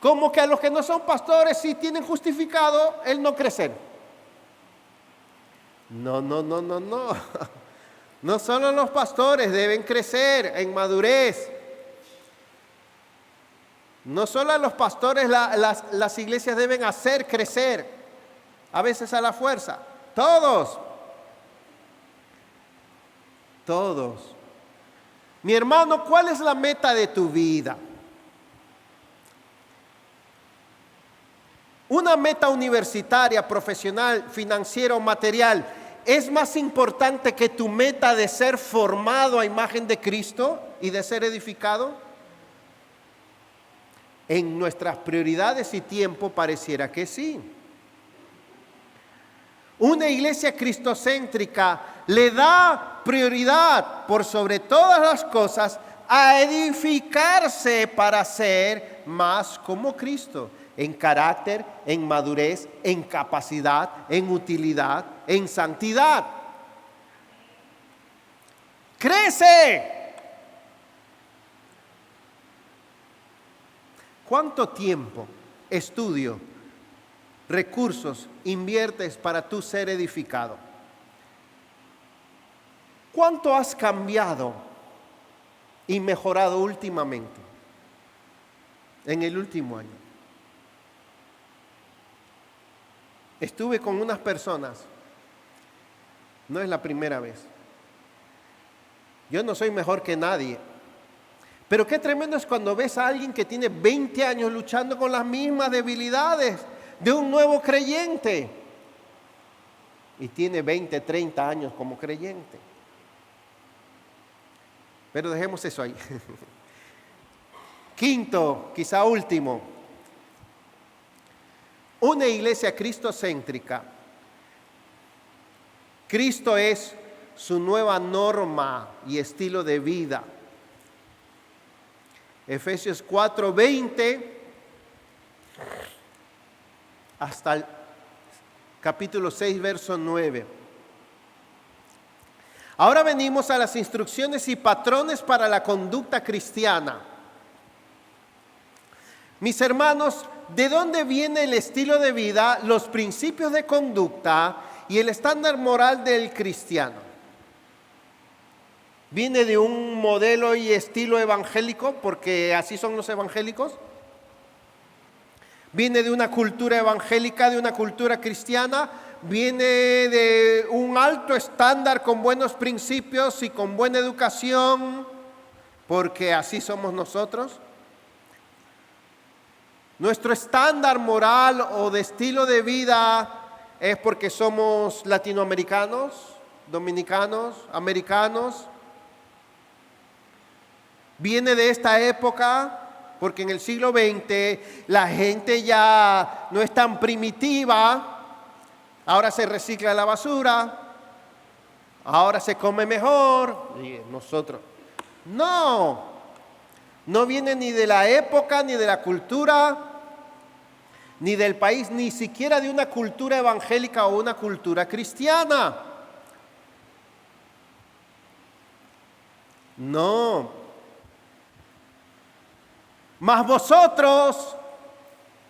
Como que a los que no son pastores sí tienen justificado el no crecer. No. No solo los pastores deben crecer en madurez. No solo a los pastores las iglesias deben hacer crecer, a veces a la fuerza. Todos. Mi hermano, ¿cuál es la meta de tu vida? Una meta universitaria, profesional, financiera o material es más importante que tu meta de ser formado a imagen de Cristo y de ser edificado. En nuestras prioridades y tiempo pareciera que sí. Una iglesia cristocéntrica le da prioridad por sobre todas las cosas a edificarse para ser más como Cristo. En carácter, en madurez, en capacidad, en utilidad, en santidad. ¡Crece! ¿Cuánto tiempo, estudio, recursos inviertes para tú ser edificado? ¿Cuánto has cambiado y mejorado últimamente, en el último año? Estuve con unas personas, no es la primera vez. Yo no soy mejor que nadie, pero qué tremendo es cuando ves a alguien que tiene 20 años luchando con las mismas debilidades de un nuevo creyente y tiene 20, 30 años como creyente. Pero dejemos eso ahí. Quinto, quizá último. Una iglesia cristocéntrica. Cristo es su nueva norma y estilo de vida. Efesios 4:20 hasta el capítulo 6, verso 9. Ahora venimos a las instrucciones y patrones para la conducta cristiana. Mis hermanos, ¿de dónde viene el estilo de vida, los principios de conducta y el estándar moral del cristiano? ¿Viene de un modelo y estilo evangélico, porque así son los evangélicos? ¿Viene de una cultura evangélica, de una cultura cristiana? ¿Viene de un alto estándar con buenos principios y con buena educación, porque así somos nosotros? Nuestro estándar moral o de estilo de vida es porque somos latinoamericanos, dominicanos, americanos. Viene de esta época porque en el siglo XX la gente ya no es tan primitiva. Ahora se recicla la basura, ahora se come mejor. Y nosotros, no viene ni de la época, ni de la cultura, ni del país, ni siquiera de una cultura evangélica o una cultura cristiana. No. Mas vosotros,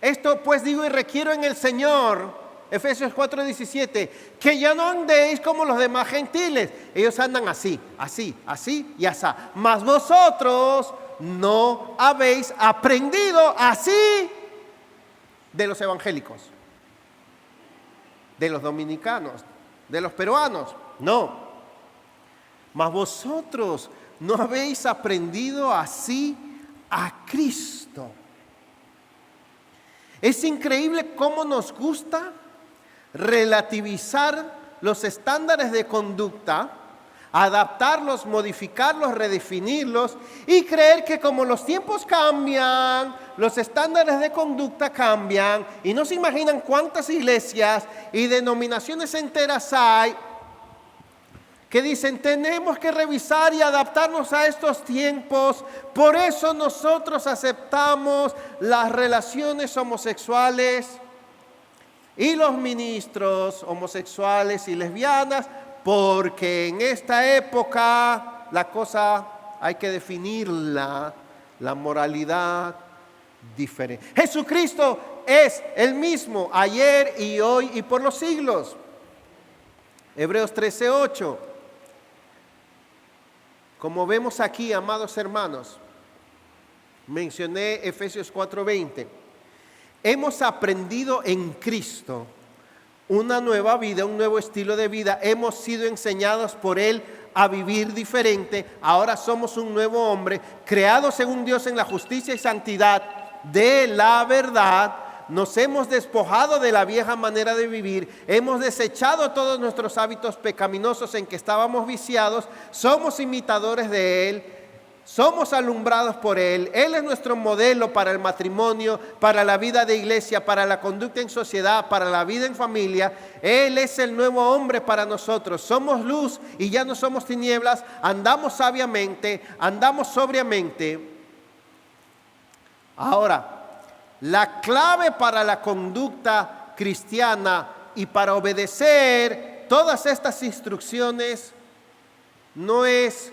esto pues digo y requiero en el Señor, Efesios 4:17, que ya no andéis como los demás gentiles. Ellos andan así, así, así y así. Mas vosotros no habéis aprendido así de los evangélicos, de los dominicanos, de los peruanos. No. Mas vosotros no habéis aprendido así a Cristo. Es increíble cómo nos gusta relativizar los estándares de conducta, adaptarlos, modificarlos, redefinirlos y creer que como los tiempos cambian, los estándares de conducta cambian, y no se imaginan cuántas iglesias y denominaciones enteras hay que dicen tenemos que revisar y adaptarnos a estos tiempos, por eso nosotros aceptamos las relaciones homosexuales y los ministros homosexuales y lesbianas, porque en esta época la cosa hay que definirla, la moralidad diferente. Jesucristo es el mismo ayer y hoy y por los siglos. Hebreos 13:8. Como vemos aquí, amados hermanos, mencioné Efesios 4:20. Hemos aprendido en Cristo una nueva vida, un nuevo estilo de vida. Hemos sido enseñados por Él a vivir diferente. Ahora somos un nuevo hombre, creado según Dios en la justicia y santidad de la verdad. Nos hemos despojado de la vieja manera de vivir, hemos desechado todos nuestros hábitos pecaminosos en que estábamos viciados, somos imitadores de Él, somos alumbrados por Él. Él es nuestro modelo para el matrimonio, para la vida de iglesia, para la conducta en sociedad, para la vida en familia. Él es el nuevo hombre para nosotros. Somos luz y ya no somos tinieblas, andamos sabiamente, andamos sobriamente. Ahora, la clave para la conducta cristiana y para obedecer todas estas instrucciones no es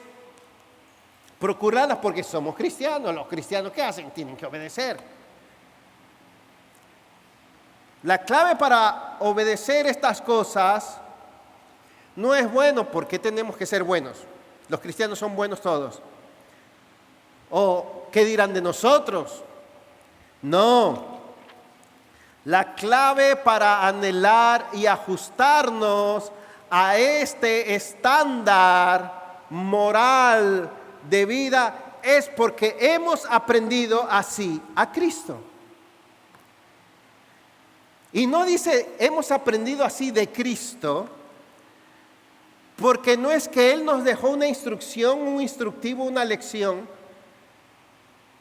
procurarlas porque somos cristianos. Los cristianos, ¿qué hacen? Tienen que obedecer. La clave para obedecer estas cosas no es bueno. ¿Por qué tenemos que ser buenos? Los cristianos son buenos todos. ¿O qué dirán de nosotros? No. La clave para anhelar y ajustarnos a este estándar moral de vida es porque hemos aprendido así a Cristo. Y no dice hemos aprendido así de Cristo, porque no es que Él nos dejó una instrucción, un instructivo, una lección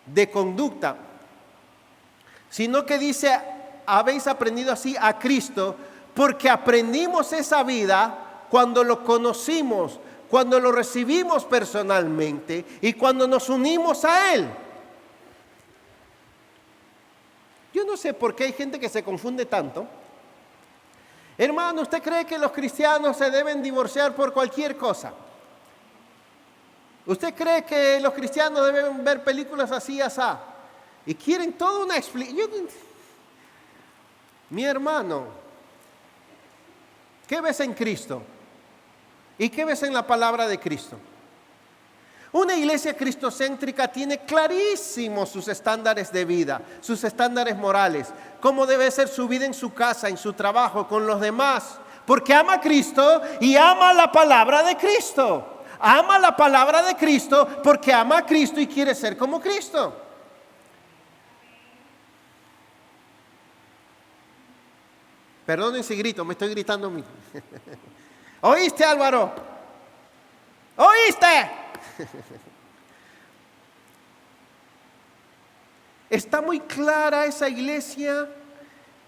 de conducta, sino que dice habéis aprendido así a Cristo, porque aprendimos esa vida cuando lo conocimos, cuando lo recibimos personalmente y cuando nos unimos a Él. Yo no no sé por qué hay gente que se confunde tanto. Hermano, ¿usted cree que los cristianos se deben divorciar por cualquier cosa? ¿Usted cree que los cristianos deben ver películas así, asá? Y quieren toda una explicación. Mi hermano, ¿qué ves en Cristo? ¿Y qué ves en la palabra de Cristo? Una iglesia cristocéntrica tiene clarísimos sus estándares de vida, sus estándares morales, cómo debe ser su vida en su casa, en su trabajo, con los demás, porque ama a Cristo y ama la palabra de Cristo. Ama la palabra de Cristo porque ama a Cristo y quiere ser como Cristo. Perdonen si grito, me estoy gritando a mí. ¿Oíste, Álvaro? ¿Oíste? Está muy clara esa iglesia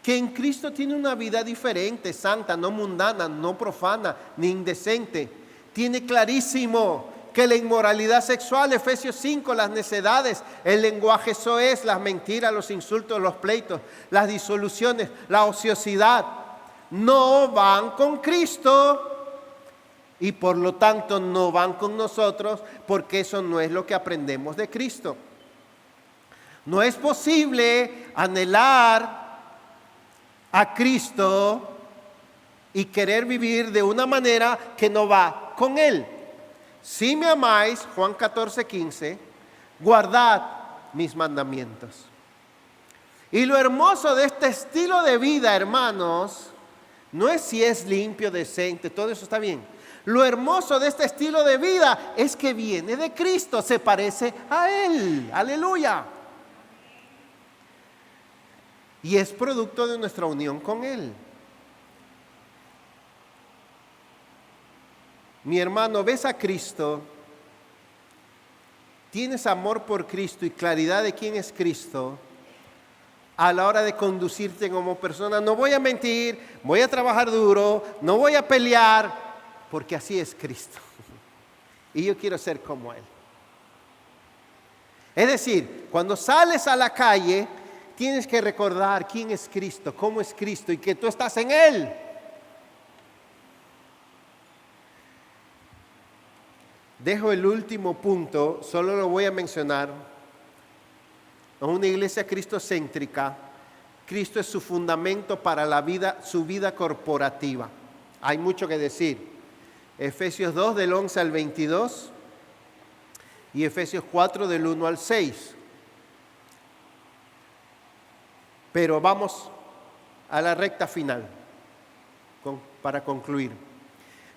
que en Cristo tiene una vida diferente, santa, no mundana, no profana, ni indecente. Tiene clarísimo que la inmoralidad sexual, Efesios 5, las necedades, el lenguaje soez, las mentiras, los insultos, los pleitos, las disoluciones, la ociosidad, no van con Cristo. Y por lo tanto no van con nosotros, porque eso no es lo que aprendemos de Cristo. No es posible anhelar a Cristo y querer vivir de una manera que no va con Él. Si me amáis, Juan 14:15, guardad mis mandamientos. Y lo hermoso de este estilo de vida, hermanos, no es si es limpio, decente, todo eso está bien. Lo hermoso de este estilo de vida es que viene de Cristo, se parece a Él. Aleluya. Y es producto de nuestra unión con Él. Mi hermano, ves a Cristo, tienes amor por Cristo y claridad de quién es Cristo a la hora de conducirte como persona. No voy a mentir, voy a trabajar duro, no voy a pelear, porque así es Cristo. Y yo quiero ser como Él. Es decir, cuando sales a la calle, tienes que recordar quién es Cristo, cómo es Cristo y que tú estás en Él. Dejo el último punto, solo lo voy a mencionar. En una iglesia cristocéntrica, Cristo es su fundamento para la vida, su vida corporativa. Hay mucho que decir. Efesios 2 del 11 al 22 y Efesios 4 del 1 al 6. Pero vamos a la recta final para concluir.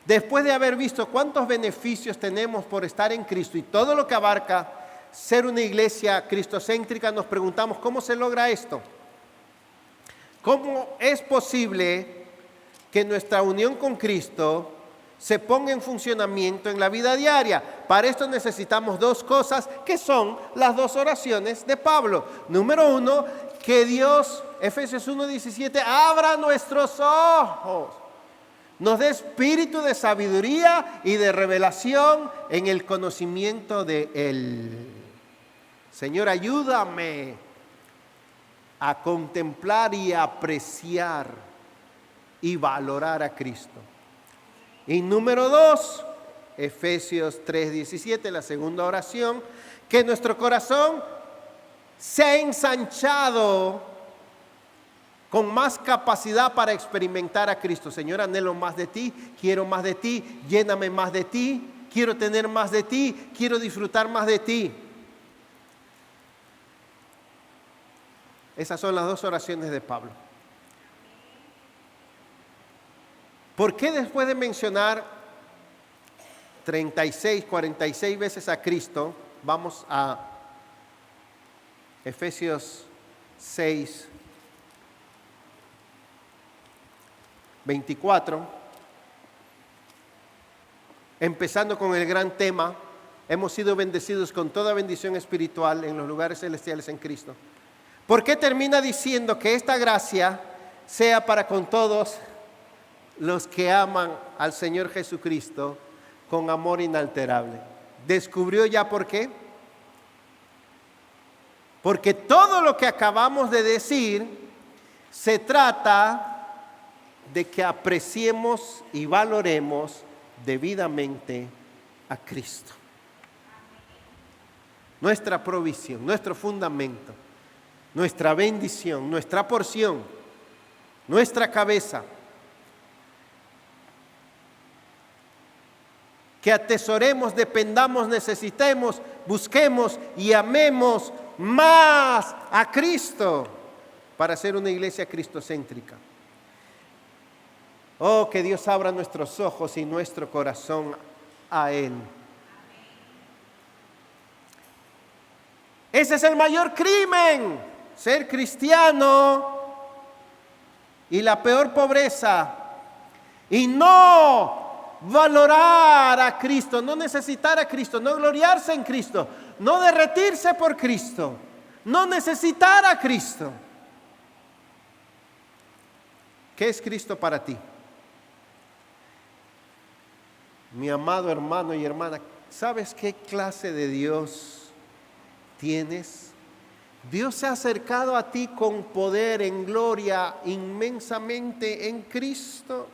Después de haber visto cuántos beneficios tenemos por estar en Cristo y todo lo que abarca ser una iglesia cristocéntrica, nos preguntamos ¿cómo se logra esto? ¿Cómo es posible que nuestra unión con Cristo se ponga en funcionamiento en la vida diaria? Para esto necesitamos dos cosas que son las dos oraciones de Pablo. Número uno, que Dios, Efesios 1:17, abra nuestros ojos, nos dé espíritu de sabiduría y de revelación en el conocimiento de Él. Señor, ayúdame a contemplar y apreciar y valorar a Cristo. Y número dos, Efesios 3:17, la segunda oración, que nuestro corazón sea ensanchado con más capacidad para experimentar a Cristo. Señor, anhelo más de ti, quiero más de ti, lléname más de ti, quiero tener más de ti, quiero disfrutar más de ti. Esas son las dos oraciones de Pablo. ¿Por qué después de mencionar 36, 46 veces a Cristo, vamos a Efesios 6, 24, empezando con el gran tema, hemos sido bendecidos con toda bendición espiritual en los lugares celestiales en Cristo? ¿Por qué termina diciendo que esta gracia sea para con todos los que aman al Señor Jesucristo con amor inalterable? ¿Descubrió ya por qué? Porque todo lo que acabamos de decir se trata de que apreciemos y valoremos debidamente a Cristo. Nuestra provisión, nuestro fundamento, nuestra bendición, nuestra porción, nuestra cabeza. Que atesoremos, dependamos, necesitemos, busquemos y amemos más a Cristo para ser una iglesia cristocéntrica. Oh, que Dios abra nuestros ojos y nuestro corazón a Él. Ese es el mayor crimen, ser cristiano, y la peor pobreza, y no valorar a Cristo, no necesitar a Cristo, no gloriarse en Cristo, no derretirse por Cristo, no necesitar a Cristo. ¿Qué es Cristo para ti? Mi amado hermano y hermana, ¿sabes qué clase de Dios tienes? Dios se ha acercado a ti con poder, en gloria, inmensamente en Cristo.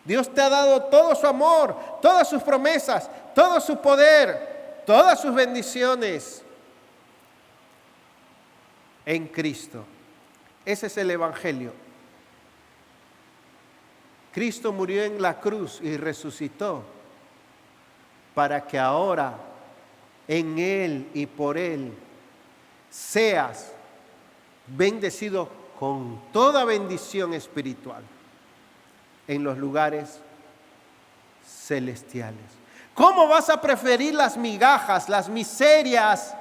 Dios te ha dado todo su amor, todas sus promesas, todo su poder, todas sus bendiciones en Cristo. Ese es el Evangelio. Cristo murió en la cruz y resucitó para que ahora en Él y por Él seas bendecido con toda bendición espiritual en los lugares celestiales. ¿Cómo vas a preferir las migajas, las miserias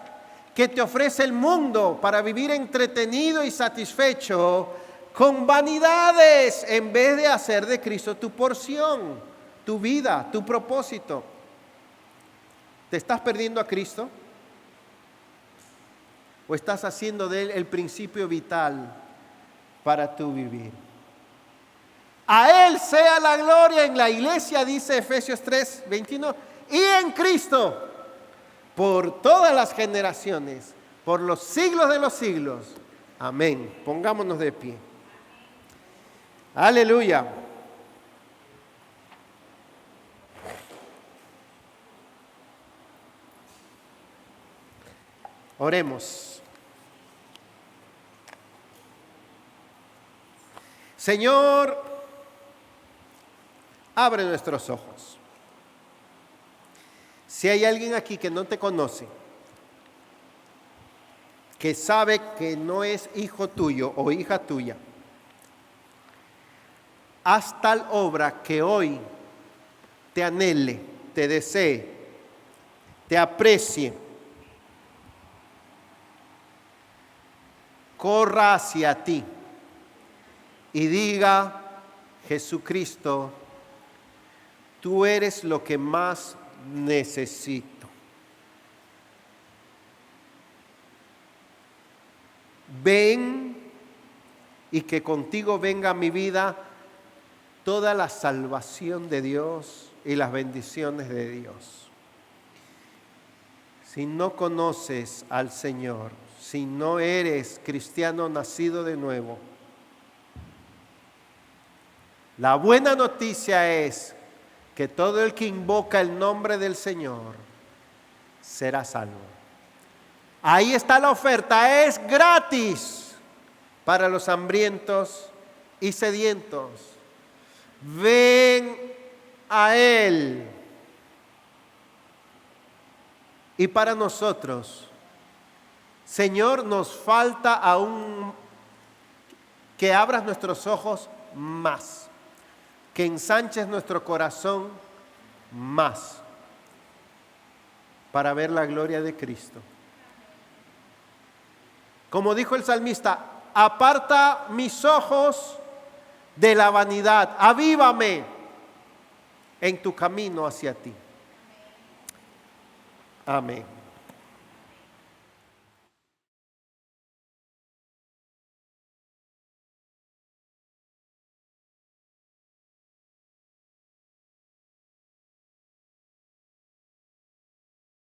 que te ofrece el mundo para vivir entretenido y satisfecho con vanidades en vez de hacer de Cristo tu porción, tu vida, tu propósito? ¿Te estás perdiendo a Cristo? ¿O estás haciendo de Él el principio vital para tu vivir? A Él sea la gloria en la iglesia, dice Efesios 3:21, y en Cristo por todas las generaciones, por los siglos de los siglos. Amén. Pongámonos de pie. Aleluya. Oremos. Señor, abre nuestros ojos. Si hay alguien aquí que no te conoce, que sabe que no es hijo tuyo o hija tuya, haz tal obra que hoy te anhele, te desee, te aprecie, corra hacia ti y diga: Jesucristo, tú eres lo que más necesito. Ven, y que contigo venga a mi vida toda la salvación de Dios y las bendiciones de Dios. Si no conoces al Señor, si no eres cristiano nacido de nuevo, la buena noticia es que todo el que invoca el nombre del Señor será salvo. Ahí está la oferta, es gratis para los hambrientos y sedientos. Ven a Él. Y para nosotros, Señor, nos falta aún que abras nuestros ojos más, que ensanches nuestro corazón más para ver la gloria de Cristo. Como dijo el salmista: aparta mis ojos de la vanidad, avívame en tu camino hacia ti. Amén.